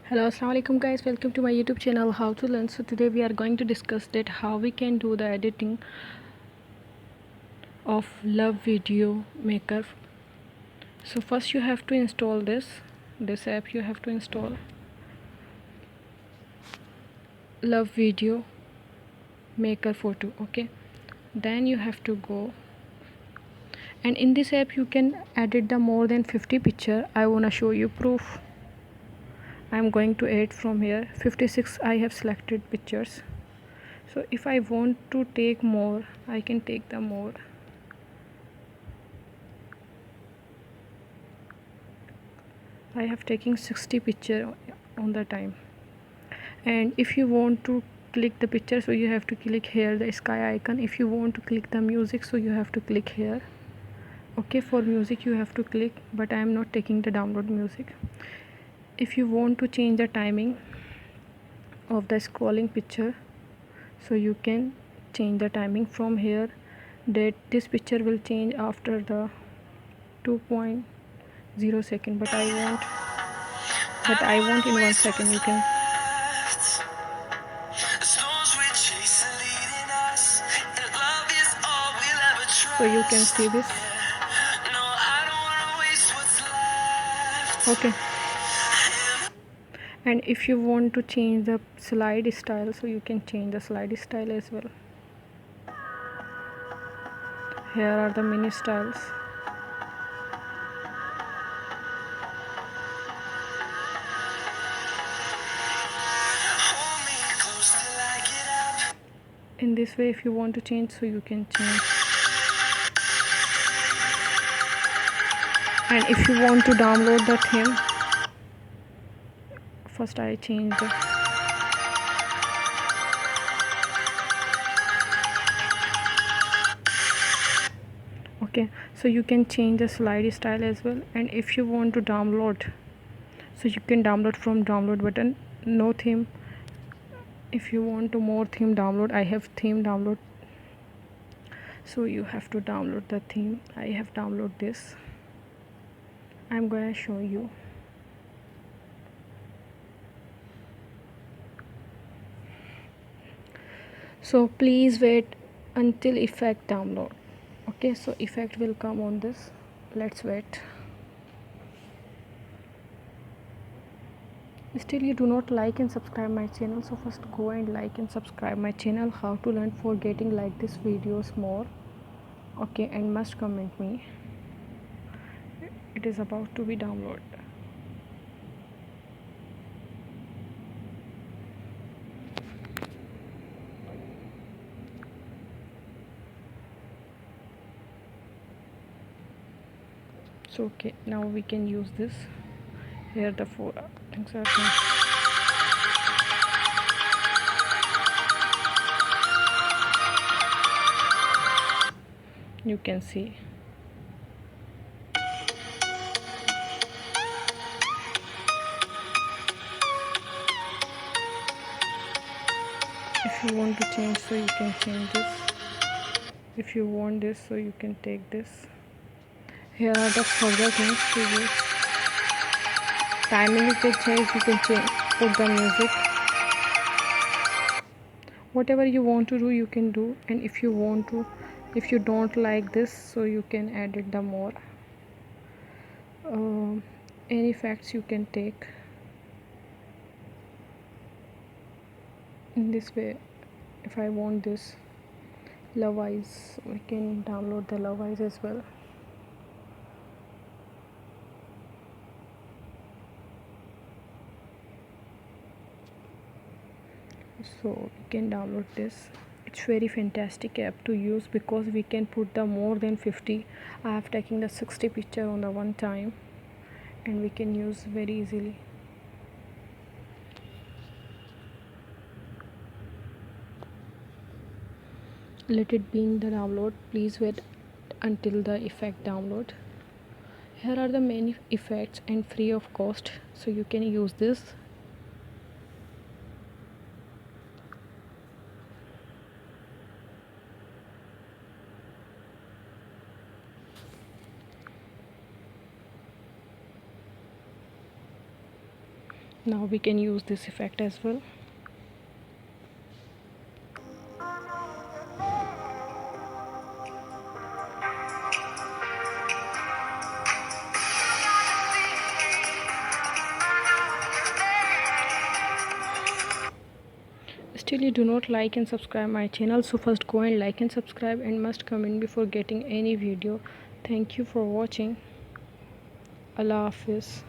Hello, assalamu alaikum guys, welcome to my YouTube channel How to Learn. So today we are going to discuss that how we can do the editing of Love Video Maker. So first you have to install this app. You have to install Love Video Maker photo. Okay, then you have to go, and in this app you can edit the more than 50 picture. I wanna show you proof. I'm going to add from here 56. I have selected pictures. So if I want to take more, I can take the more. I have taken 60 picture on the time. And if you want to click the picture, so you have to click here the sky icon. If you want to click the music, so you have to click here. Okay, for music you have to click, but I am not taking the download music. If you want to change the timing of the scrolling picture, so you can change the timing from here, that this picture will change after the 2.0 second, but I want in 1 second. You can, so you can see this. Okay, and if you want to change the slide style, so you can change the slide style as well. Here are the mini styles. In this way, if you want to change, so you can change. And if you want to download the theme, first I change the, okay, so you can change the slide style as well. And if you want to download, so you can download from download button. No theme. If you want to more theme download, I have theme download, so you have to download the theme. I have download this. I'm going to show you. So please wait until effect download. Okay, so effect will come on this. Let's wait. Still you do not like and subscribe my channel, so first go and like and subscribe my channel How to Learn for getting like this videos more. Okay, and must comment me. It is about to be downloaded. So okay, now we can use this. Here the four things are done. You can see. If you want to change, so you can change this. If you want this, so you can take this. Here are the further things to use. Timing you can change, put the music. Whatever you want to do, you can do. And if you don't like this, so you can edit the more. Any effects you can take. In this way, if I want this Love Eyes, we can download the Love Eyes as well. So we can download this. It's very fantastic app to use because we can put the more than 50. I have taken the 60 picture on the one time, and we can use very easily. Let it be in the download. Please wait until the effect download. Here are the many effects and free of cost, so you can use this. Now we can use this effect as well. Still you do not like and subscribe my channel, so first go and like and subscribe and must comment before getting any video. Thank you for watching. Allah Hafiz.